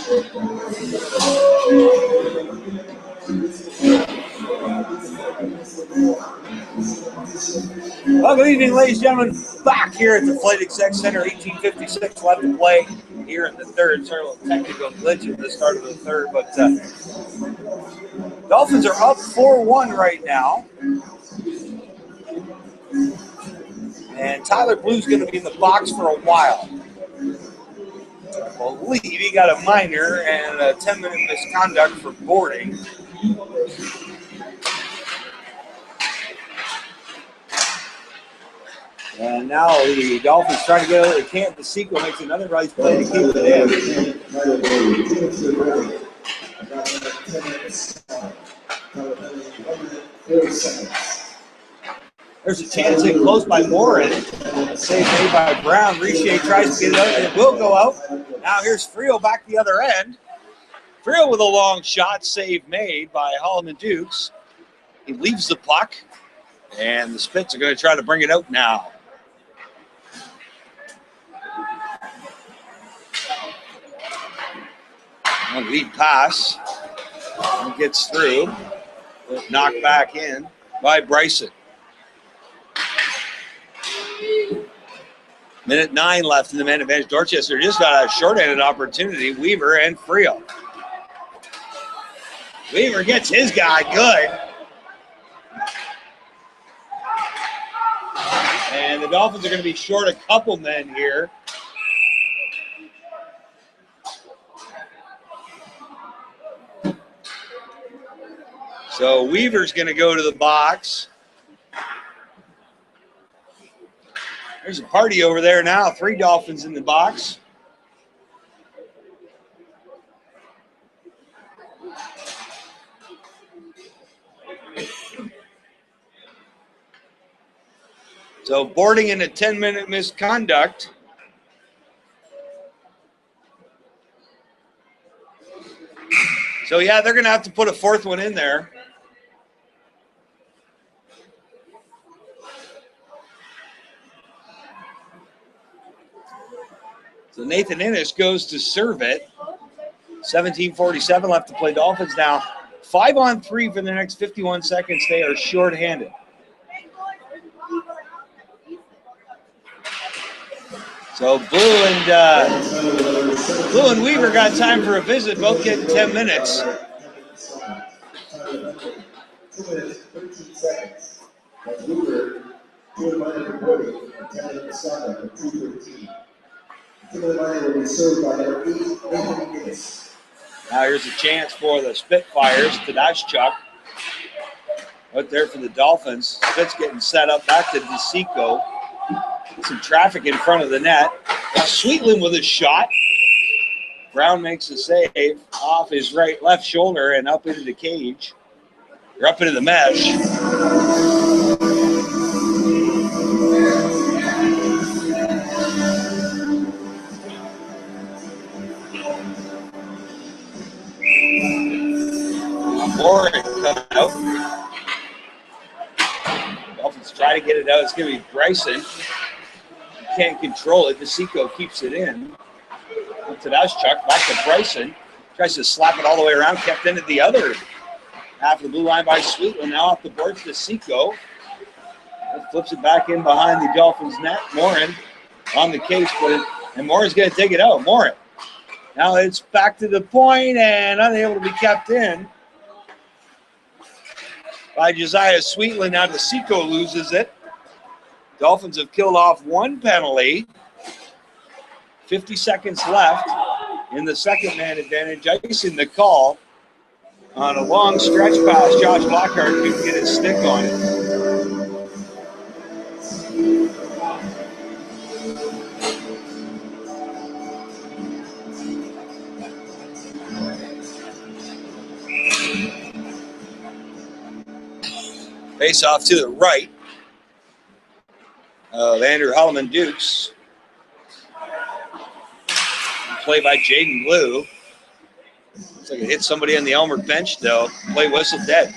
Well, good evening, ladies and gentlemen. Back here at the Flight Exec Center, 1856 left to play here in the third. Sorry, a little technical glitch at the start of the third, but Dolphins are up 4-1 right now. And Tyler Blue's going to be in the box for a while. I believe he got a minor and a 10-minute misconduct for boarding. And now the Dolphins trying to get out. They can't. The sequel makes another right play to keep it in. There's a chance in close by Morin. Save made by Brown. Richer tries to get it out, and it will go out. Now here's Friel back the other end. Friel with a long shot. Save made by Holloman Dukes. He leaves the puck, and the Spits are going to try to bring it out now. A lead pass. And gets through. Knocked back in by Bryson. Minute 9 left in the man advantage. Dorchester just got a short-handed opportunity. Weaver and Friel. Weaver gets his guy good. And the Dolphins are going to be short a couple men here. So Weaver's going to go to the box. There's a party over there now. 3 Dolphins in the box. So boarding in a 10-minute misconduct. So, yeah, they're going to have to put a 4th one in there. So Nathan Innes goes to serve it. 17:47 left to play. Dolphins now 5-on-3 for the next 51 seconds. They are short-handed. So Blue and Weaver got time for a visit, both getting 10 minutes. 2 minutes, 13 seconds. Weaver, 2 minutes recording, 10 minutes start at 2:13. Will be served by number 8 minutes. Now here's a chance for the Spitfires. Tedashchuk out there for the Dolphins. Spit's getting set up back to DeSico. Some traffic in front of the net. Sweetland with a shot. Brown makes a save off his left shoulder and up into the cage. Or up into the mesh. Morin coming out. Dolphins try to get it out. It's going to be Bryson. Can't control it. DeSico keeps it in. Tedashchuk back to Bryson. Tries to slap it all the way around. Kept into the other half of the blue line by Sweetland. Now off the board to DeSico. Flips it back in behind the Dolphins net. Morin on the case, and Morin's going to take it out. Morin. Now it's back to the point and unable to be kept in by Josiah Sweetland. Now DeSico loses it. Dolphins have killed off 1 penalty. 50 seconds left in the second man advantage. Icing the call on a long stretch pass. Josh Lockhart couldn't get his stick on it. Face off to the right of Andrew Holloman Dukes. Play by Jaden Blue. Looks like it hit somebody on the Aylmer bench, though. Play whistle dead.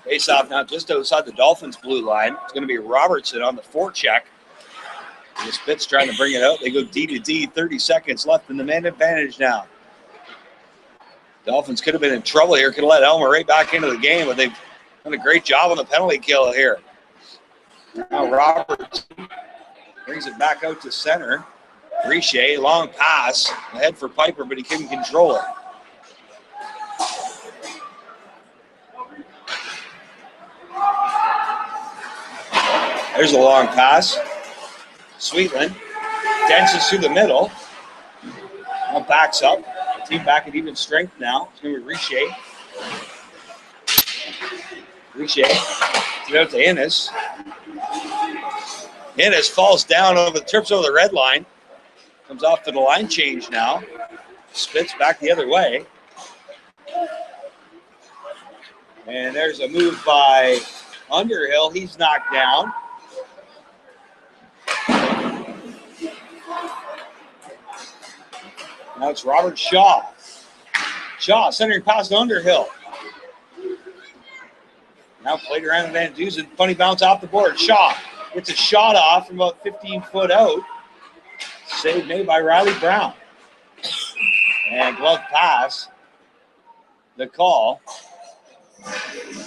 Face off now just outside the Dolphins' blue line. It's going to be Robertson on the forecheck. The Spits trying to bring it out. They go D to D, 30 seconds left in the man advantage now. Dolphins could have been in trouble here, could have let Aylmer right back into the game, but they've done a great job on the penalty kill here. Now Robertson brings it back out to center. Riche, long pass ahead for Piper, but he couldn't control it. There's a long pass. Sweetland dances through the middle. Now backs up. Team back at even strength now. It's going to be Riche. Riche. Get out to Innes. Innes falls down over, trips over the red line. Comes off to the line change now. Spits back the other way. And there's a move by Underhill. He's knocked down. Now it's Robert Shaw. Shaw centering past Underhill. Now played around Van Dusen. Funny bounce off the board. Shaw gets a shot off from about 15 foot out. Save made by Riley Brown. And glove pass. The call.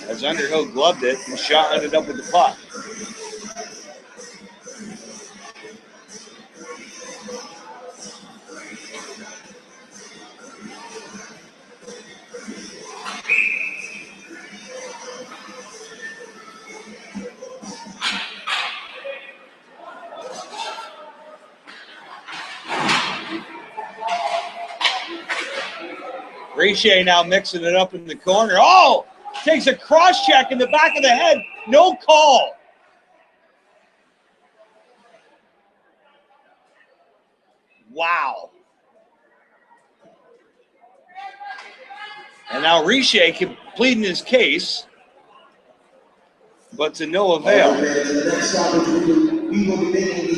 As Underhill gloved it, and Shaw ended up with the puck. Riche now mixing it up in the corner. Oh! Takes a cross check in the back of the head. No call. Wow. And now Riche completing his case, but to no avail. The next stoppage, we will be making the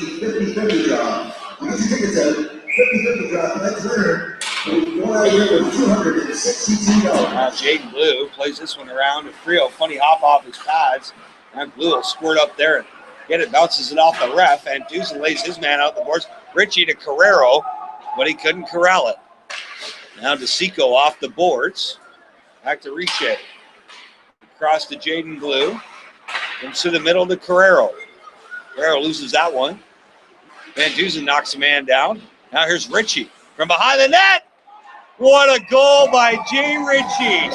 50-50 draw. We get your tickets out. 50-50 draw. Let's turn. Go out here with $262. Now Jaden Blue plays this one around to Frio. Funny hop off his pads. Now Blue will squirt up there and get it, bounces it off the ref, and Dusen lays his man out the boards. Ritchie to Carrero, but he couldn't corral it. Now DeSico off the boards. Back to Riche. Across to Jaden Blue. Into the middle to Carrero. Carrero loses that one. Van Dusen knocks a man down. Now here's Ritchie from behind the net. What a goal by Jay Ritchie.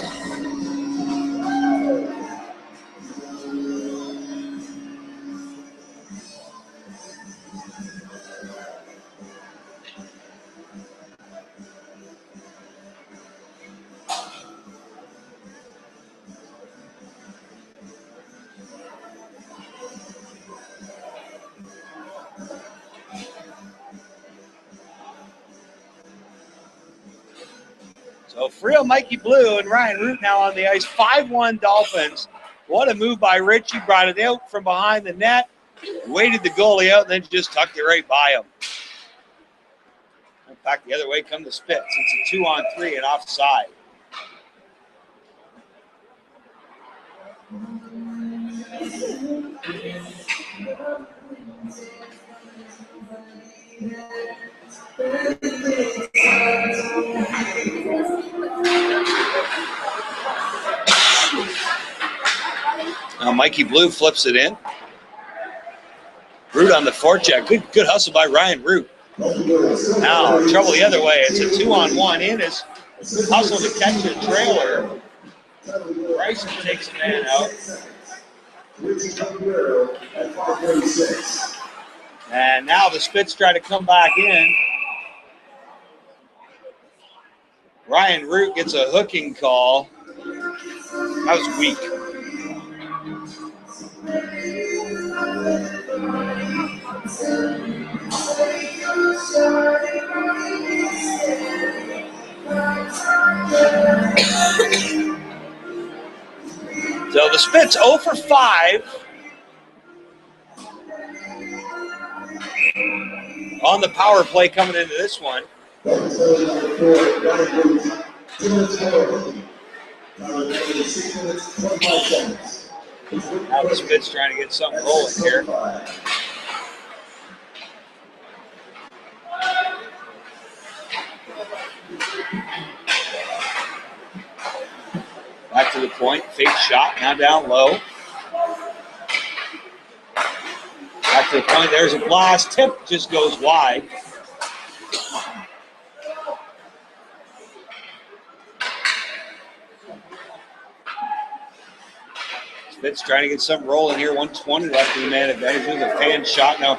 So Frio, Mikey Blue, and Ryan Root now on the ice. 5-1 Dolphins. What a move by Ritchie. Brought it out from behind the net. Waited the goalie out and then just tucked it right by him. In fact, the other way come the Spits. It's a 2-on-3 and offside. Now Mikey Blue flips it in. Root on the forecheck. Good hustle by Ryan Root. Now trouble the other way. It's a 2-on-1 in. It's good hustle to catch the trailer. Bryson takes a man out. And now the Spits try to come back in. Ryan Root gets a hooking call. That was weak. So the Spits 0 for 5 on the power play coming into this one. Now 6 minutes, 25 seconds. Now the Spitz trying to get something rolling here. Back to the point, fake shot, now down low. Back to the point, there's a blast, tip just goes wide. Spitz trying to get something rolling here, 120 left in the man advantage. There's a fan shot, now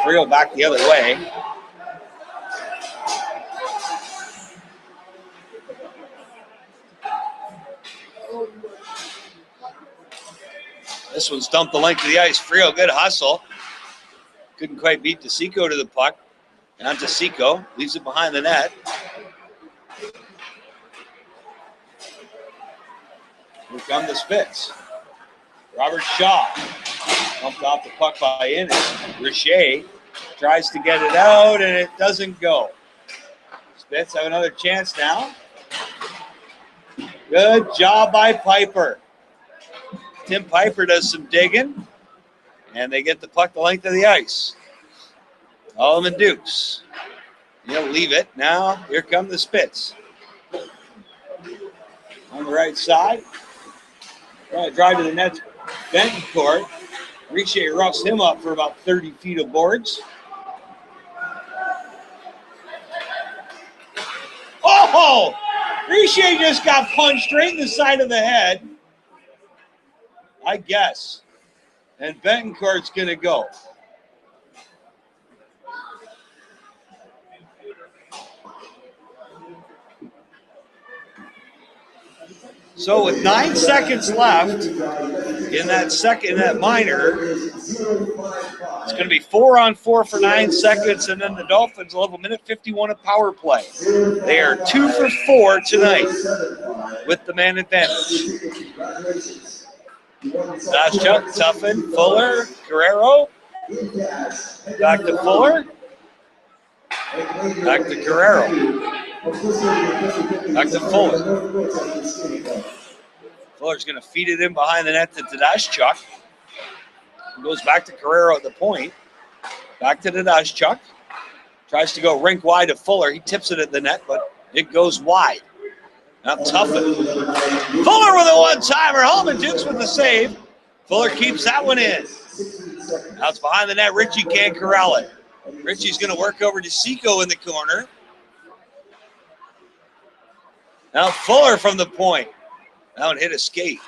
Frio back the other way. This one's dumped the length of the ice. Frio, good hustle. Couldn't quite beat DeSico to the puck. And on DeSico, leaves it behind the net. Here come the Spitz. Robert Shaw bumped off the puck by Innes. Richer tries to get it out, and it doesn't go. Spitz have another chance now. Good job by Piper. Tim Piper does some digging, and they get the puck the length of the ice. Allman Dukes. He'll leave it. Now, here come the Spitz. On the right side. Trying to drive to the net. Bentoncourt. Richer roughs him up for about 30 feet of boards. Oh! Richer just got punched straight in the side of the head. I guess. And Bentoncourt's going to go. So with 9 seconds left in that minor, it's going to be 4-on-4 for 9 seconds, and then the Dolphins will have a minute 51 of power play. They are 2 for 4 tonight with the man advantage. Chuck, Tuffin, Fuller, Guerrero. Back to Fuller. Back to Guerrero. Back to Fuller. Fuller's going to feed it in behind the net to Tedashchuk. Goes back to Guerrero at the point. Back to Tedashchuk. Tries to go rink wide to Fuller. He tips it at the net, but it goes wide. Now Tuffin. Fuller with a one-timer. Allman Dukes with the save. Fuller keeps that one in. Now it's behind the net. Ritchie can't corral it. Ritchie's going to work over to Seco in the corner. Now Fuller from the point. Now it hit a skate.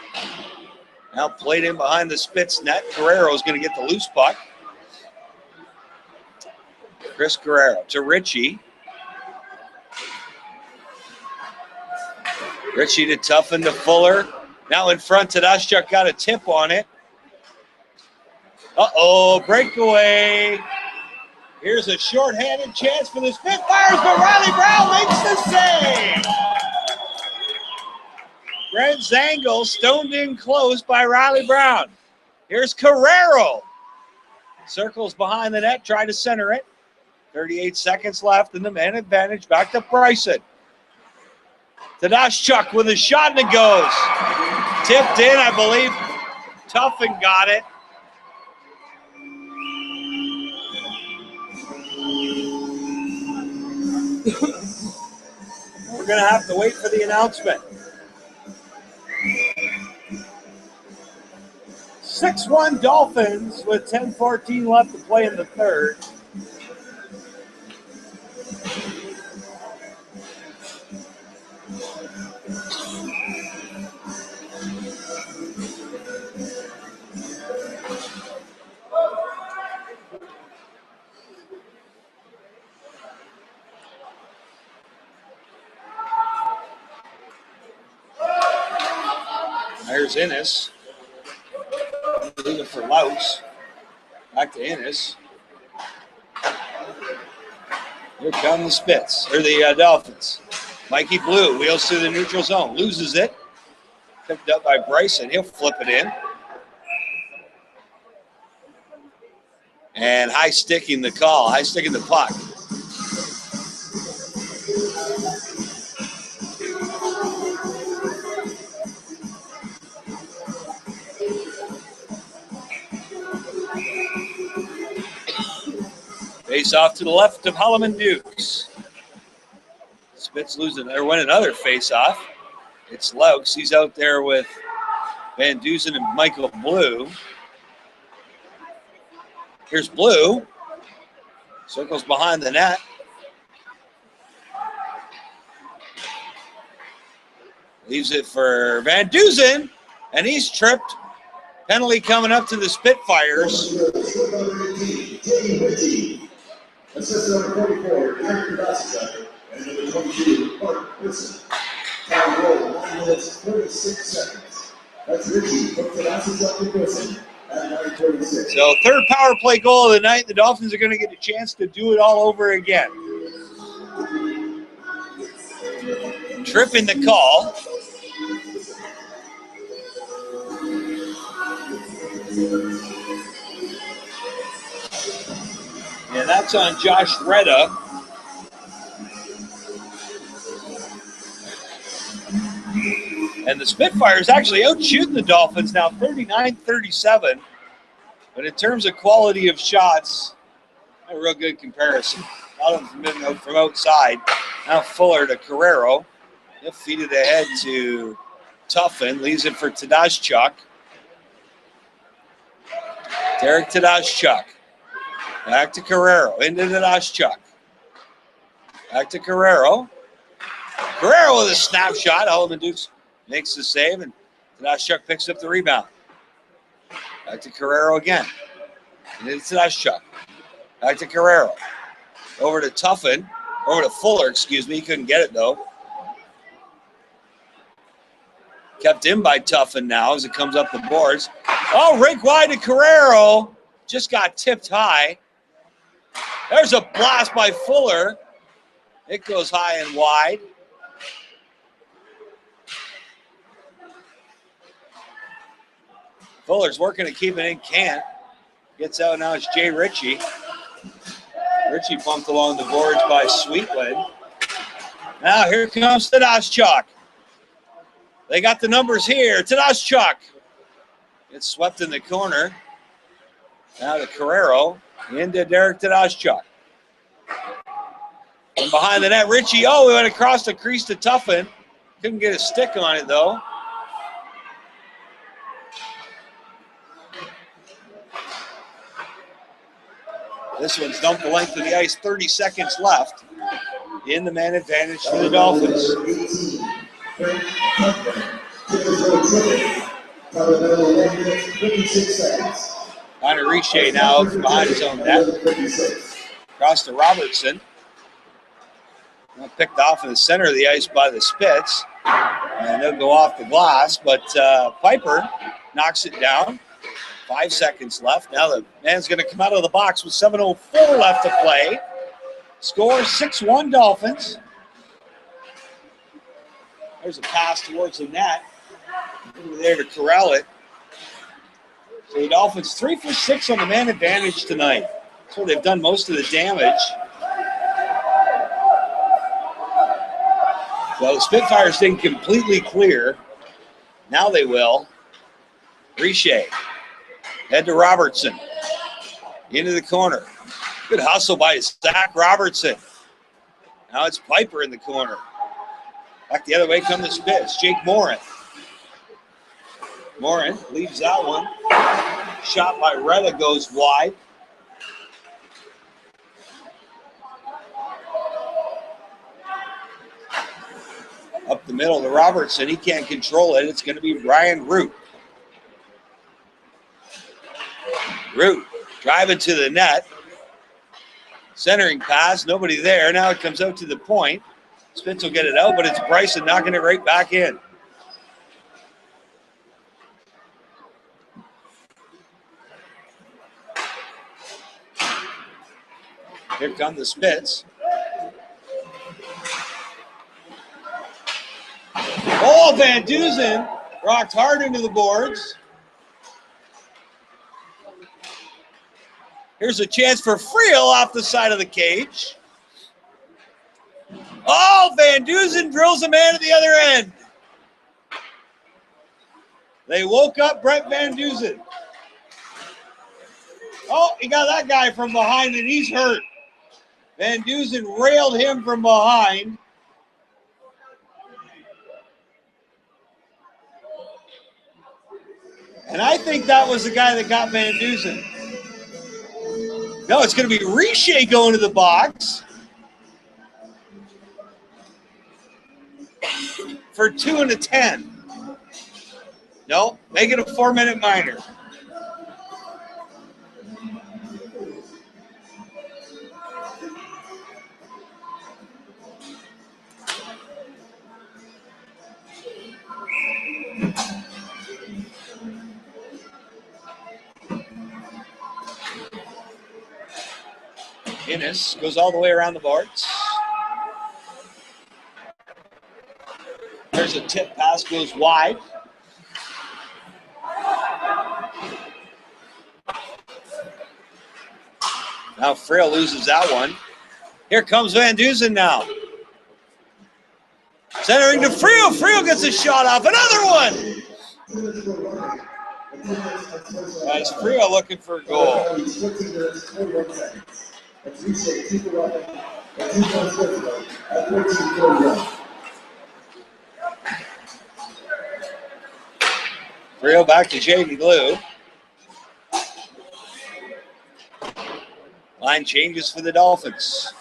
Now played in behind the Spitz net. Guerrero's going to get the loose puck. Chris Guerrero to Ritchie. Ritchie to Tuffin to Fuller. Now in front, Tedashchuk got a tip on it. Uh-oh, breakaway. Here's a shorthanded chance for the Spitfires, but Riley Brown makes the save. Brent Zangel stoned in close by Riley Brown. Here's Guerrero. Circles behind the net, try to center it. 38 seconds left in the man advantage. Back to Bryson. Tedashchuk with a shot and it goes. Tipped in, I believe. Tuffin got it. We're going to have to wait for the announcement. 6-1 Dolphins with 10:14 left to play in the third. There's Innes. Looking for Louts. Back to Innes. Here come the Spitz, or the Dolphins. Mikey Blue wheels through the neutral zone. Loses it. Picked up by Bryson. He'll flip it in. And high sticking the call. High sticking the puck. Face off to the left of Holloman Dukes. Spitz losing or win another face off. It's Laux. He's out there with Van Dusen and Michael Blue. Here's Blue. Circles behind the net. Leaves it for Van Dusen, and he's tripped. Penalty coming up to the Spitfires. Assistant number 44, Eric Kudasika, and number 22, Mark Wilson. Time roll, 9 minutes, 36 seconds. That's Richie from Kudasika to Wilson at 9:36. So third power play goal of the night. The Dolphins are going to get a chance to do it all over again. Tripping the call. Yeah, that's on Josh Retta. And the Spitfires actually outshooting the Dolphins now 39-37. But in terms of quality of shots, a real good comparison. A lot of them from outside. Now Fuller to Carrero. He'll feed it ahead to Tuffin. Leaves it for Tedashchuk. Derek Tedashchuk. Back to Carrero. Into Tedashchuk. Back to Carrero. Carrero with a snapshot. Holloman Dukes makes the save, and Tedashchuk picks up the rebound. Back to Carrero again. And into Tedashchuk. Back to Carrero. Over to Tuffin. Over to Fuller, excuse me. He couldn't get it, though. Kept in by Tuffin now as it comes up the boards. Oh, rink wide to Carrero. Just got tipped high. There's a blast by Fuller. It goes high and wide. Fuller's working to keep it in, can't. Gets out now, it's Jay Ritchie. Ritchie bumped along the boards by Sweetland. Now here comes Tedashchuk. They got the numbers here. Tedashchuk. Gets swept in the corner. Now to Carrero. Into Derek Tedashchuk. From behind the net, Ritchie. Oh, he went across the crease to Tuffin. Couldn't get a stick on it, though. This one's dumped the length of the ice, 30 seconds left. In the man advantage for the Dolphins. Connor Richey now from behind his own net. Across to Robertson. Picked off in the center of the ice by the Spits. And they'll go off the glass, but Piper knocks it down. 5 seconds left. Now the man's going to come out of the box with 7:04 left to play. Score 6-1 Dolphins. There's a pass towards the net. Over there to corral it. So the Dolphins 3 for 6 on the man advantage tonight. That's where they've done most of the damage. Well, the Spitfires didn't completely clear. Now they will. Richey. Head to Robertson. Into the corner. Good hustle by Zach Robertson. Now it's Piper in the corner. Back the other way come the Spits. Jake Morin. Morin leaves that one. Shot by Retta goes wide. Up the middle to Robertson. He can't control it. It's going to be Ryan Root. Root driving to the net. Centering pass. Nobody there. Now it comes out to the point. Spitz will get it out, but it's Bryson knocking it right back in. Here come the Spits. Oh, Van Dusen rocked hard into the boards. Here's a chance for Friel off the side of the cage. Oh, Van Dusen drills a man at the other end. They woke up Brett Van Dusen. Oh, he got that guy from behind and he's hurt. Van Dusen railed him from behind. And I think that was the guy that got Van Dusen. No, it's going to be Riche going to the box for 2 and a 10. No, make it a 4-minute minor. Innes goes all the way around the boards. There's a tip pass, goes wide. Now Frail loses that one. Here comes Van Dusen now. Centering to Frail. Frail gets a shot off. Another one. That's Frail looking for a goal. Frail back to J.D. Blue. Line changes for the Dolphins.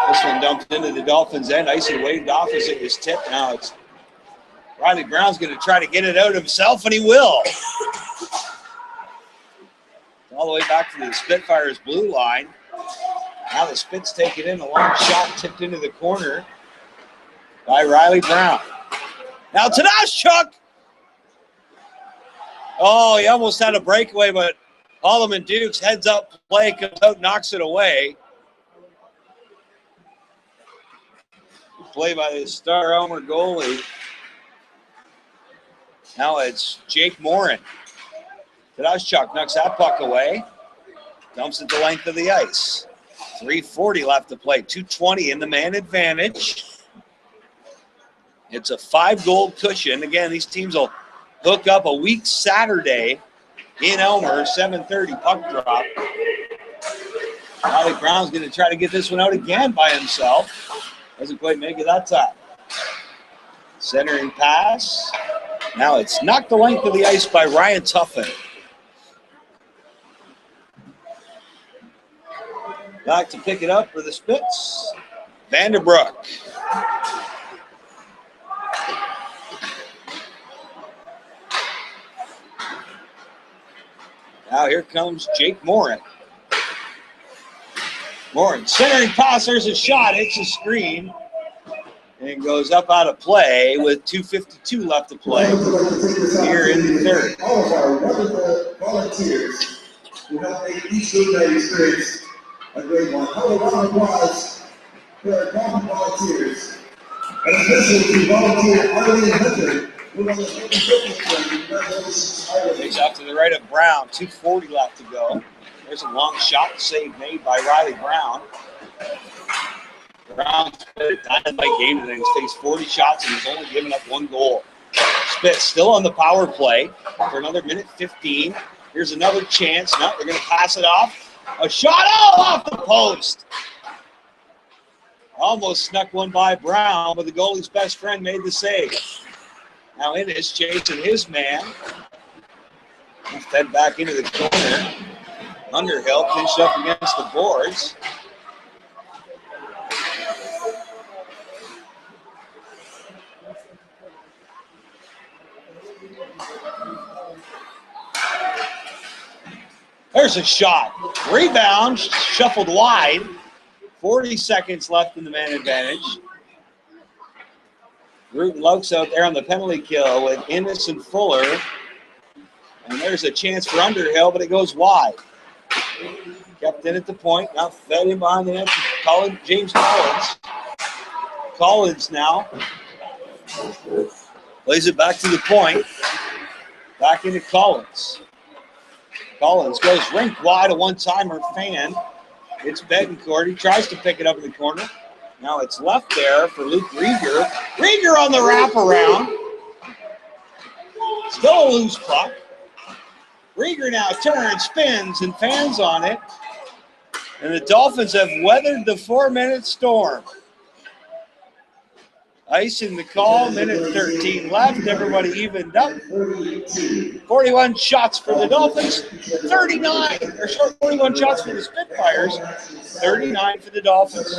This one dumped into the Dolphins' end. Icy waved off as it was tipped. Now it's Riley Brown's going to try to get it out himself, and he will. All the way back to the Spitfires' blue line. Now the Spits take it in. A long shot tipped into the corner by Riley Brown. Now Tadashchuk. Oh, he almost had a breakaway, but Holloman Dukes heads up play, comes out, knocks it away. Play by the star Aylmer goalie. Now it's Jake Morin. Tadashchuk knocks that puck away. Dumps it the length of the ice. 3:40 left to play. 2:20 in the man advantage. It's a 5-goal cushion. Again, these teams will hook up a week Saturday in Aylmer, 7:30 puck drop. Riley Brown's going to try to get this one out again by himself. Doesn't quite make it that time. Centering pass. Now it's knocked the length of the ice by Ryan Tuffin. Back to pick it up for the Spits. Vanderbroek. Now here comes Jake Morin. Morin centering pass. There's a shot. Hits the screen. And goes up out of play with 2:52 left to play here in the third. All of our wonderful volunteers who help make each good night experience a great one. How a round of applause for our Dolphin volunteers. And especially to volunteer Arlene Hunter, who on the 50-50 congratulations, Arlene. Takes out to the right of Brown. 2:40 left to go. There's a long shot save made by Riley Brown. Brown's played a dynamite game today. He's faced 40 shots and he's only given up 1 goal. Spitz still on the power play for another minute 15. Here's another chance. No, they're going to pass it off. A shot off the post. Almost snuck one by Brown, but the goalie's best friend made the save. Now Innes chasing his man. Fed back into the corner. Underhill pinched up against the boards. There's a shot. Rebound, shuffled wide. 40 seconds left in the man advantage. Root and Lokes out there on the penalty kill with Innes and Fuller. And there's a chance for Underhill, but it goes wide. Kept in at the point. Now fed in behind the net. James Collins. Collins now. Plays it back to the point. Back into Collins. Collins goes rink wide, a one-timer fan. It's Betancourt. He tries to pick it up in the corner. Now it's left there for Luke Rieger. Rieger on the wraparound. Still a loose puck. Rieger now turns, spins, and fans on it. And the Dolphins have weathered the 4-minute storm. Ice in the call, minute 13 left. Everybody evened up. 41 shots for the Dolphins, 41 shots for the Spitfires, 39 for the Dolphins.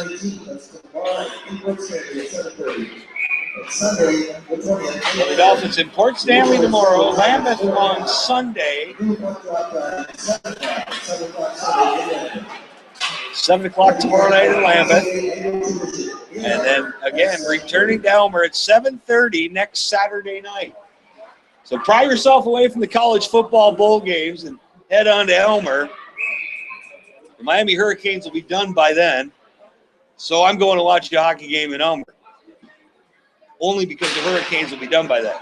The Dolphins in Port Stanley tomorrow, Lambeth on Sunday. 7 o'clock tomorrow night in Lambeth. And then, again, returning to Aylmer at 7:30 next Saturday night. So pry yourself away from the college football bowl games and head on to Aylmer. The Miami Hurricanes will be done by then. So I'm going to watch a hockey game in Aylmer. Only because the Hurricanes will be done by then.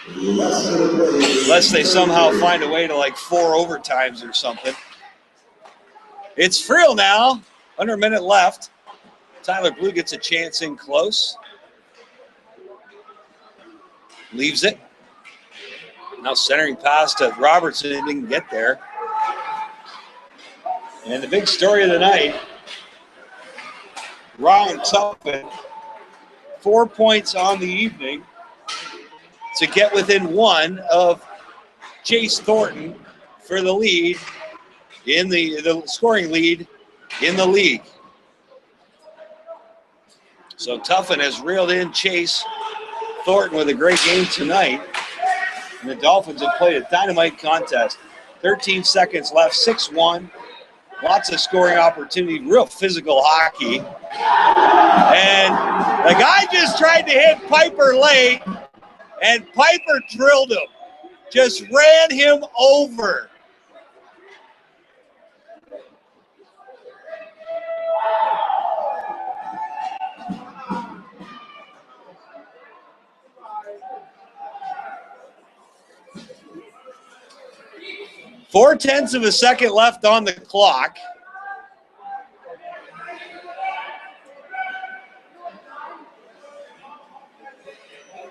Unless they somehow find a way to like 4 overtimes or something. It's Friel now. Under a minute left. Tyler Blue gets a chance in close. Leaves it. Now centering pass to Robertson. He didn't get there. And the big story of the night, Ryan Tuffin, 4 points on the evening to get within 1 of Chase Thornton for the lead in the scoring lead in the league. So Tuffin has reeled in Chase Thornton with a great game tonight. And the Dolphins have played a dynamite contest. 13 seconds left, 6-1. Lots of scoring opportunity, real physical hockey. And the guy just tried to hit Piper late, and Piper drilled him. Just ran him over. Four-tenths of a second left on the clock.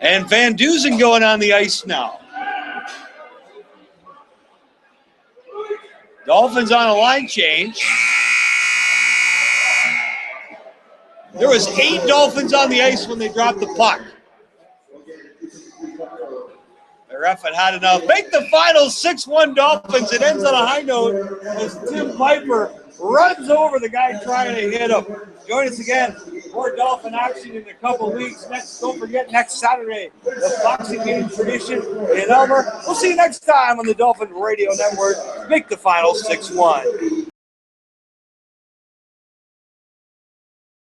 And Van Dusen going on the ice now. Dolphins on a line change. There was 8 Dolphins on the ice when they dropped the puck. The ref had enough. Make the final 6-1 Dolphins. It ends on a high note as Tim Piper runs over the guy trying to hit him. Join us again. More Dolphin action in a couple weeks. Don't forget, next Saturday, the Boxing Game tradition in Aylmer. We'll see you next time on the Dolphin Radio Network. Make the final 6-1.